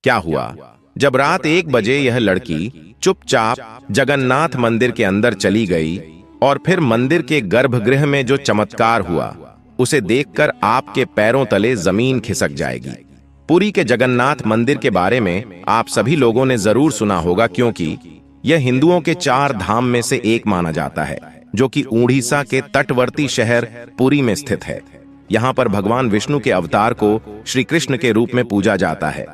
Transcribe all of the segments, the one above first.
क्या हुआ? जब रात 1 बजे यह लड़की चुपचाप जगन्नाथ मंदिर के अंदर चली गई और फिर मंदिर के गर्भगृह में जो चमत्कार हुआ उसे देखकर आपके पैरों तले जमीन खिसक जाएगी। पुरी के जगन्नाथ मंदिर के बारे में आप सभी लोगों ने जरूर सुना होगा, क्योंकि यह हिंदुओं के 4 धाम में से एक माना जाता है, जो कि उड़ीसा के तटवर्ती शहर पुरी में स्थित है। यहाँ पर भगवान विष्णु के अवतार को श्री कृष्ण के रूप में पूजा जाता है।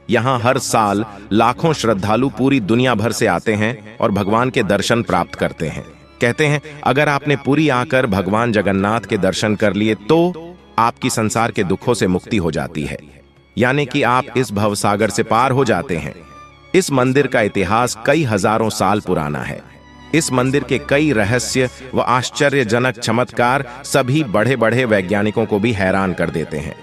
यहाँ हर साल लाखों श्रद्धालु पूरी दुनिया भर से आते हैं और भगवान के दर्शन प्राप्त करते हैं। कहते हैं अगर आपने पुरी आकर भगवान जगन्नाथ के दर्शन कर लिए तो आपकी संसार के दुखों से मुक्ति हो जाती है, यानी कि आप इस भवसागर से पार हो जाते हैं। इस मंदिर का इतिहास कई हजारों साल पुराना है। इस मंदिर के कई रहस्य व आश्चर्यजनक चमत्कार सभी बड़े बड़े वैज्ञानिकों को भी हैरान कर देते हैं।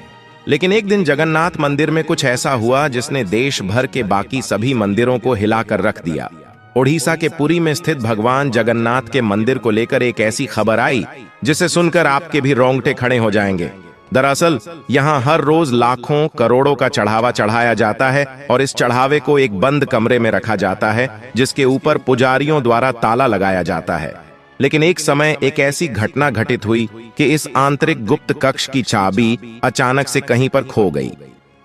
लेकिन एक दिन जगन्नाथ मंदिर में कुछ ऐसा हुआ जिसने देश भर के बाकी सभी मंदिरों को हिलाकर रख दिया। ओडिशा के पुरी में स्थित भगवान जगन्नाथ के मंदिर को लेकर एक ऐसी खबर आई जिसे सुनकर आपके भी रोंगटे खड़े हो जाएंगे। दरअसल यहाँ हर रोज लाखों करोड़ों का चढ़ावा चढ़ाया जाता है और इस चढ़ावे को एक बंद कमरे में रखा जाता है जिसके ऊपर पुजारियों द्वारा ताला लगाया जाता है। लेकिन एक समय एक ऐसी घटना घटित हुई कि इस आंतरिक गुप्त कक्ष की चाबी अचानक से कहीं पर खो गई।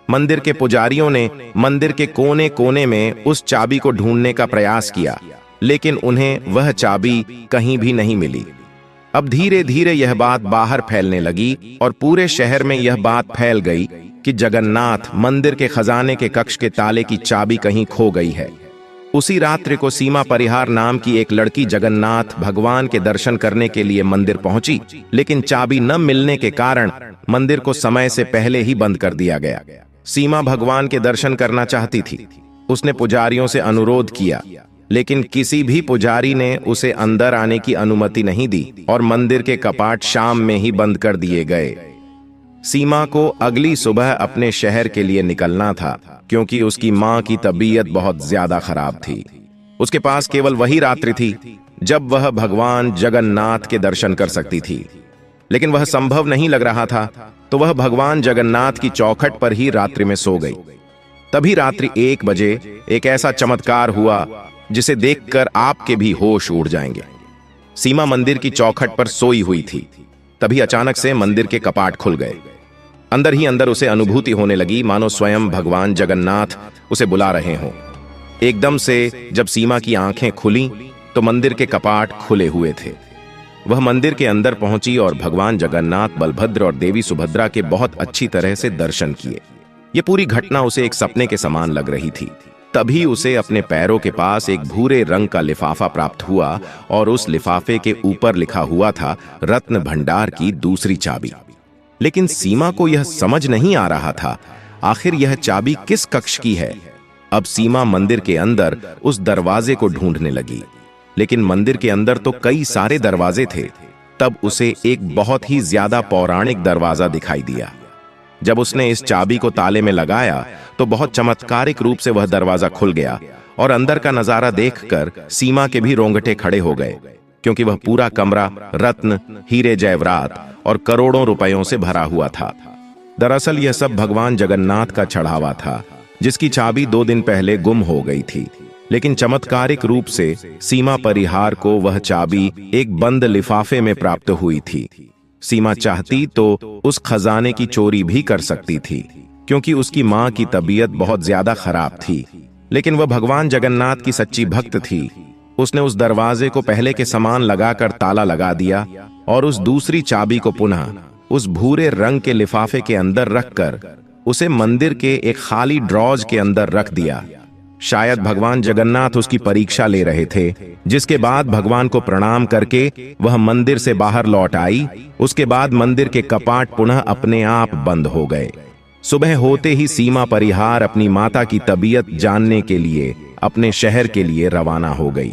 मंदिर के पुजारियों ने मंदिर के कोने कोने में उस चाबी को ढूंढने का प्रयास किया, लेकिन उन्हें वह चाबी कहीं भी नहीं मिली। अब धीरे धीरे यह बात बाहर फैलने लगी और पूरे शहर में यह बात फैल गई कि जगन्नाथ मंदिर के खजाने के कक्ष के ताले की चाबी कहीं खो गई है। उसी रात्रि को सीमा परिहार नाम की एक लड़की जगन्नाथ भगवान के दर्शन करने के लिए मंदिर पहुंची, लेकिन चाबी न मिलने के कारण मंदिर को समय से पहले ही बंद कर दिया गया। सीमा भगवान के दर्शन करना चाहती थी। उसने पुजारियों से अनुरोध किया, लेकिन किसी भी पुजारी ने उसे अंदर आने की अनुमति नहीं दी और मंदिर के कपाट शाम में ही बंद कर दिए गए। सीमा को अगली सुबह अपने शहर के लिए निकलना था, क्योंकि उसकी मां की तबीयत बहुत ज्यादा खराब थी। उसके पास केवल वही रात्रि थी जब वह भगवान जगन्नाथ के दर्शन कर सकती थी, लेकिन वह संभव नहीं लग रहा था, तो वह भगवान जगन्नाथ की चौखट पर ही रात्रि में सो गई। तभी रात्रि 1 बजे एक ऐसा चमत्कार हुआ जिसे देखकर आपके भी होश उड़ जाएंगे। सीमा मंदिर की चौखट पर सोई हुई थी। तभी अचानक से मंदिर के कपाट खुल गए। अंदर ही अंदर उसे अनुभूति होने लगी मानो स्वयं भगवान जगन्नाथ उसे बुला रहे हों। एकदम से जब सीमा की आंखें खुली तो मंदिर के कपाट खुले हुए थे। वह मंदिर के अंदर पहुंची और भगवान जगन्नाथ, बलभद्र और देवी सुभद्रा के बहुत अच्छी तरह से दर्शन किए। यह पूरी घटना उसे एक सपने के समान लग रही थी। तभी उसे अपने पैरों के पास एक भूरे रंग का लिफाफा प्राप्त हुआ और उस लिफाफे के ऊपर लिखा हुआ था रत्न भंडार की दूसरी चाबी। लेकिन सीमा को यह समझ नहीं आ रहा था आखिर यह चाबी किस कक्ष की है। अब सीमा मंदिर के अंदर उस दरवाजे को ढूंढने लगी, लेकिन मंदिर के अंदर तो कई सारे दरवाजे थे। तब उसे एक बहुत ही ज्यादा पौराणिक दरवाजा दिखाई दिया। जब उसने इस चाबी को ताले में लगाया तो बहुत चमत्कारिक रूप से वह दरवाजा खुल गया और अंदर का नजारा देखकर सीमा के भी रोंगटे खड़े हो गए, क्योंकि वह पूरा कमरा रत्न, हीरे जैवरात और करोड़ों रुपयों से भरा हुआ था। दरअसल यह सब भगवान जगन्नाथ का चढ़ावा था, जिसकी चाबी 2 दिन पहले गुम हो गई थी। लेकिन चमत्कारिक रूप से सीमा परिहार को वह चाबी एक बंद लिफाफे में प्राप्त हुई थी। सीमा चाहती तो उस खजाने की चोरी भी कर सकती थी, क्योंकि उसकी मां की तबीयत बहुत ज्यादा खराब थी। लेकिन वह भगवान जगन्नाथ की सच्ची भक्त थी। उसने उस दरवाजे को पहले के समान लगाकर ताला लगा दिया और उस दूसरी चाबी को पुनः उस भूरे रंग के लिफाफे के अंदर रखकर उसे मंदिर के एक खाली ड्रॉज के अंदर रख दिया। शायद भगवान जगन्नाथ उसकी परीक्षा ले रहे थे, जिसके बाद भगवान को प्रणाम करके वह मंदिर से बाहर लौट आई। उसके बाद मंदिर के कपाट पुनः अपने आप बंद हो गए। सुबह होते ही सीमा परिहार अपनी माता की तबीयत जानने के लिए अपने शहर के लिए रवाना हो गई।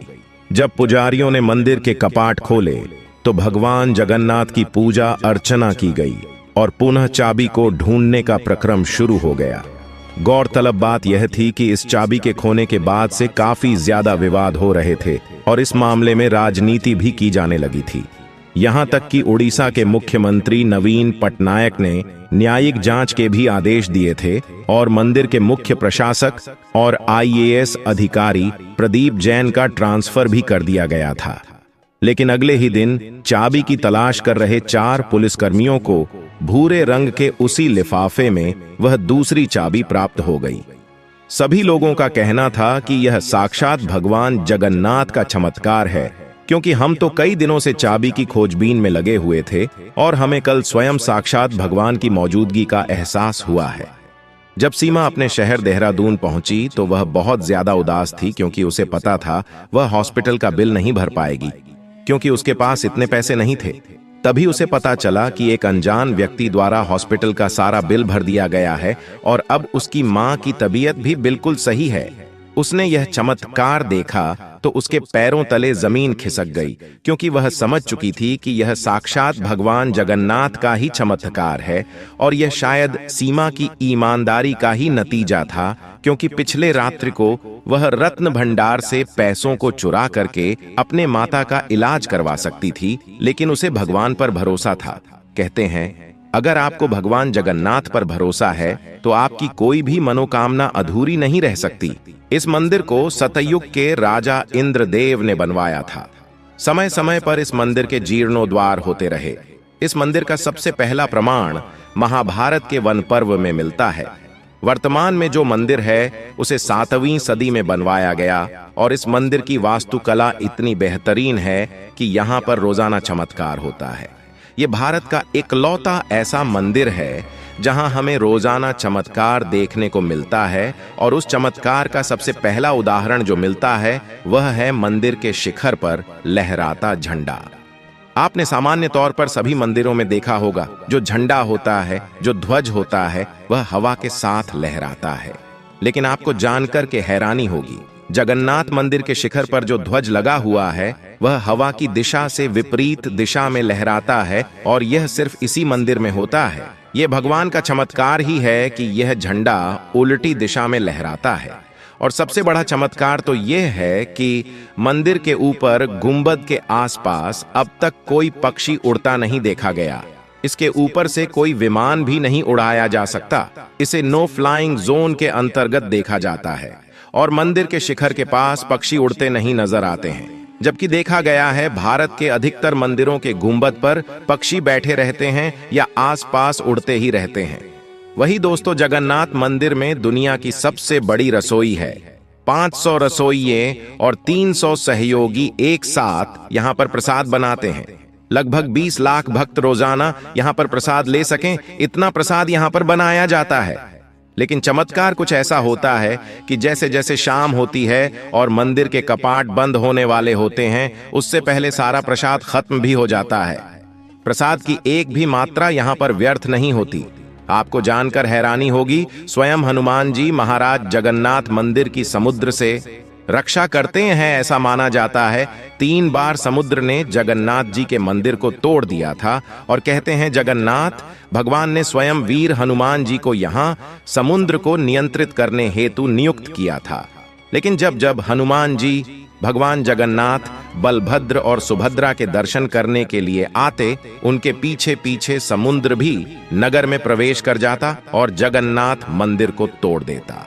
जब पुजारियों ने मंदिर के कपाट खोले तो भगवान जगन्नाथ की पूजा अर्चना की गई और पुनः चाबी को ढूंढने का प्रक्रम शुरू हो गया। गौरतलब बात यह थी कि इस चाबी के खोने के बाद से काफी ज्यादा विवाद हो रहे थे और इस मामले में राजनीति भी की जाने लगी थी। यहाँ तक कि उड़ीसा के मुख्यमंत्री नवीन पटनायक ने न्यायिक जांच के भी आदेश दिए थे और मंदिर के मुख्य प्रशासक और आईएएस अधिकारी प्रदीप जैन का ट्रांसफर भी कर दिया गया था। लेकिन अगले ही दिन चाबी की तलाश कर रहे 4 पुलिसकर्मियों को भूरे रंग के उसी लिफाफे में वह दूसरी चाबी प्राप्त हो गई। सभी लोगों का कहना था कि यह साक्षात भगवान जगन्नाथ का चमत्कार है, क्योंकि हम तो कई दिनों से चाबी की खोजबीन में लगे हुए थे और हमें कल स्वयं साक्षात भगवान की मौजूदगी का एहसास हुआ है। जब सीमा अपने शहर देहरादून पहुंची तो वह बहुत ज्यादा उदास थी, क्योंकि उसे पता था वह हॉस्पिटल का बिल नहीं भर पाएगी, क्योंकि उसके पास इतने पैसे नहीं थे। तभी उसे पता चला कि एक अनजान व्यक्ति द्वारा हॉस्पिटल का सारा बिल भर दिया गया है और अब उसकी मां की तबीयत भी बिल्कुल सही है। उसने यह चमत्कार देखा तो उसके पैरों तले जमीन खिसक गई, क्योंकि वह समझ चुकी थी कि यह साक्षात भगवान जगन्नाथ का ही चमत्कार है और यह शायद सीमा की ईमानदारी का ही नतीजा था, क्योंकि पिछले रात्रि को वह रत्न भंडार से पैसों को चुरा करके अपने माता का इलाज करवा सकती थी, लेकिन उसे भगवान पर भरोसा था। कहते हैं, अगर आपको भगवान जगन्नाथ पर भरोसा है तो आपकी कोई भी मनोकामना अधूरी नहीं रह सकती। इस मंदिर को सतयुग के राजा इंद्रदेव ने बनवाया था। समय समय पर इस मंदिर के जीर्णोद्वार होते रहे। इस मंदिर का सबसे पहला प्रमाण महाभारत के वन पर्व में मिलता है। वर्तमान में जो मंदिर है उसे 7वीं सदी में बनवाया गया और इस मंदिर की वास्तुकला इतनी बेहतरीन है कि यहाँ पर रोजाना चमत्कार होता है। ये भारत का इकलौता ऐसा मंदिर है जहां हमें रोजाना चमत्कार देखने को मिलता है, और उस चमत्कार का सबसे पहला उदाहरण जो मिलता है वह है मंदिर के शिखर पर लहराता झंडा। आपने सामान्य तौर पर सभी मंदिरों में देखा होगा, जो झंडा होता है, जो ध्वज होता है, वह हवा के साथ लहराता है। लेकिन आपको जानकर के हैरानी होगी, जगन्नाथ मंदिर के शिखर पर जो ध्वज लगा हुआ है वह हवा की दिशा से विपरीत दिशा में लहराता है, और यह सिर्फ इसी मंदिर में होता है। यह भगवान का चमत्कार ही है कि यह झंडा उल्टी दिशा में लहराता है। और सबसे बड़ा चमत्कार तो यह है कि मंदिर के ऊपर गुंबद के आसपास अब तक कोई पक्षी उड़ता नहीं देखा गया। इसके ऊपर से कोई विमान भी नहीं उड़ाया जा सकता। इसे नो फ्लाइंग जोन के अंतर्गत देखा जाता है और मंदिर के शिखर के पास पक्षी उड़ते नहीं नजर आते हैं, जबकि देखा गया है भारत के अधिकतर मंदिरों के गुंबद पर पक्षी बैठे रहते हैं या आसपास उड़ते ही रहते हैं। वही दोस्तों, जगन्नाथ मंदिर में दुनिया की सबसे बड़ी रसोई है। 500 रसोइये और 300 सहयोगी एक साथ यहाँ पर प्रसाद बनाते हैं। लगभग 20 लाख भक्त रोजाना यहाँ पर प्रसाद ले सकें, इतना प्रसाद यहाँ पर बनाया जाता है। लेकिन चमत्कार कुछ ऐसा होता है कि जैसे जैसे शाम होती है और मंदिर के कपाट बंद होने वाले होते हैं, उससे पहले सारा प्रसाद खत्म भी हो जाता है। प्रसाद की एक भी मात्रा यहाँ पर व्यर्थ नहीं होती। आपको जानकर हैरानी होगी, स्वयं हनुमान जी महाराज जगन्नाथ मंदिर की समुद्र से रक्षा करते हैं। ऐसा माना जाता है 3 बार समुद्र ने जगन्नाथ जी के मंदिर को तोड़ दिया था, और कहते हैं जगन्नाथ भगवान ने स्वयं वीर हनुमान जी को यहाँ समुद्र को नियंत्रित करने हेतु नियुक्त किया था। लेकिन जब जब हनुमान जी भगवान जगन्नाथ, बलभद्र और सुभद्रा के दर्शन करने के लिए आते, उनके पीछे पीछे समुद्र भी नगर में प्रवेश कर जाता और जगन्नाथ मंदिर को तोड़ देता।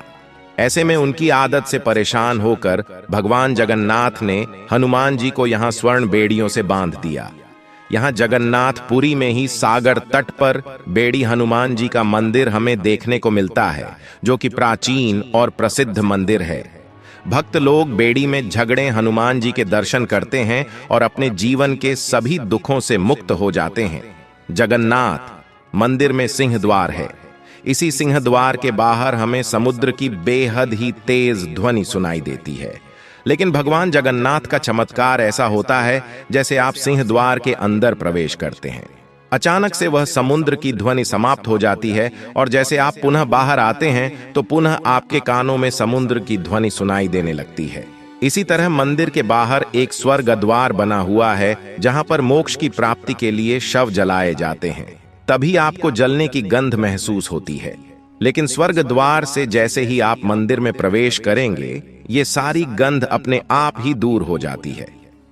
ऐसे में उनकी आदत से परेशान होकर भगवान जगन्नाथ ने हनुमान जी को यहाँ स्वर्ण बेड़ियों से बांध दिया। यहाँ जगन्नाथपुरी में ही सागर तट पर बेड़ी हनुमान जी का मंदिर हमें देखने को मिलता है, जो कि प्राचीन और प्रसिद्ध मंदिर है। भक्त लोग बेड़ी में झगड़े हनुमान जी के दर्शन करते हैं और अपने जीवन के सभी दुखों से मुक्त हो जाते हैं। जगन्नाथ मंदिर में सिंह द्वार है। इसी सिंह द्वार के बाहर हमें समुद्र की बेहद ही तेज ध्वनि सुनाई देती है। लेकिन भगवान जगन्नाथ का चमत्कार ऐसा होता है जैसे आप सिंह द्वार के अंदर प्रवेश करते हैं, अचानक से वह समुद्र की ध्वनि समाप्त हो जाती है और जैसे आप पुनः बाहर आते हैं तो पुनः आपके कानों में समुद्र की ध्वनि सुनाई देने लगती है। इसी तरह मंदिर के बाहर एक स्वर्ग द्वार बना हुआ है, जहां पर मोक्ष की प्राप्ति के लिए शव जलाए जाते हैं। तभी आपको जलने की गंध महसूस होती है। लेकिन स्वर्ग द्वार से जैसे ही आप मंदिर में प्रवेश करेंगे, ये सारी गंध अपने आप ही दूर हो जाती है।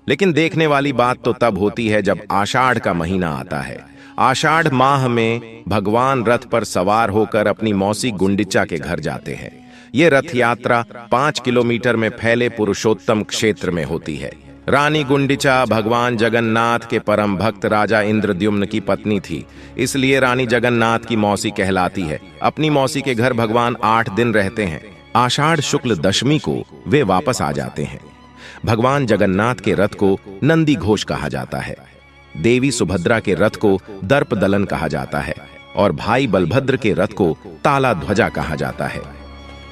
लेकिन देखने वाली बात तो तब होती है जब आषाढ़ का महीना आता है। आषाढ़ माह में भगवान रथ पर सवार होकर अपनी मौसी गुंडिचा के घर जाते हैं। ये रथ यात्रा 5 किलोमीटर में फैले पुरुषोत्तम क्षेत्र में होती है। रानी गुंडिचा भगवान जगन्नाथ के परम भक्त राजा इंद्रद्युम्न की पत्नी थी, इसलिए रानी जगन्नाथ की मौसी कहलाती है। अपनी मौसी के घर भगवान 8 दिन रहते हैं। आषाढ़ शुक्ल दशमी को वे वापस आ जाते हैं। भगवान जगन्नाथ के रथ को नंदी घोष कहा जाता है, देवी सुभद्रा के रथ को दर्प दलन कहा जाता है और भाई बलभद्र के रथ को ताला ध्वजा कहा जाता है।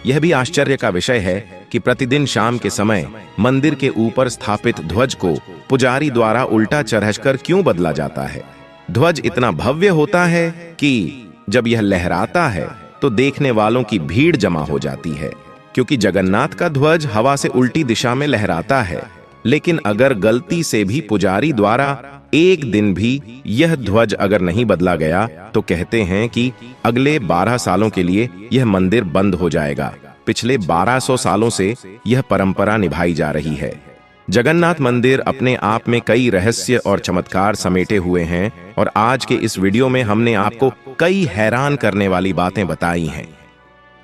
यह भी आश्चर्य का विषय है कि प्रतिदिन शाम के समय मंदिर के ऊपर स्थापित ध्वज को पुजारी द्वारा उल्टा चढ़कर क्यों बदला जाता है। ध्वज इतना भव्य होता है कि जब यह लहराता है तो देखने वालों की भीड़ जमा हो जाती है, क्योंकि जगन्नाथ का ध्वज हवा से उल्टी दिशा में लहराता है। लेकिन अगर गलती से भी पुजारी द्वारा एक दिन भी यह ध्वज अगर नहीं बदला गया तो कहते हैं कि अगले 12 सालों के लिए यह मंदिर बंद हो जाएगा। पिछले 1200 सालों से यह परंपरा निभाई जा रही है। जगन्नाथ मंदिर अपने आप में कई रहस्य और चमत्कार समेटे हुए हैं और आज के इस वीडियो में हमने आपको कई हैरान करने वाली बातें बताई हैं।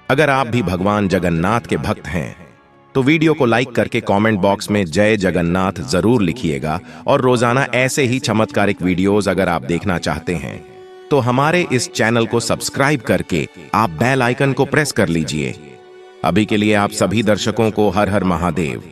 अगर आप भी भगवान जगन्नाथ के भक्त हैं तो वीडियो को लाइक करके कमेंट बॉक्स में जय जगन्नाथ जरूर लिखिएगा और रोजाना ऐसे ही चमत्कारिक वीडियोस अगर आप देखना चाहते हैं तो हमारे इस चैनल को सब्सक्राइब करके आप बेल आइकन को प्रेस कर लीजिए। अभी के लिए आप सभी दर्शकों को हर हर महादेव।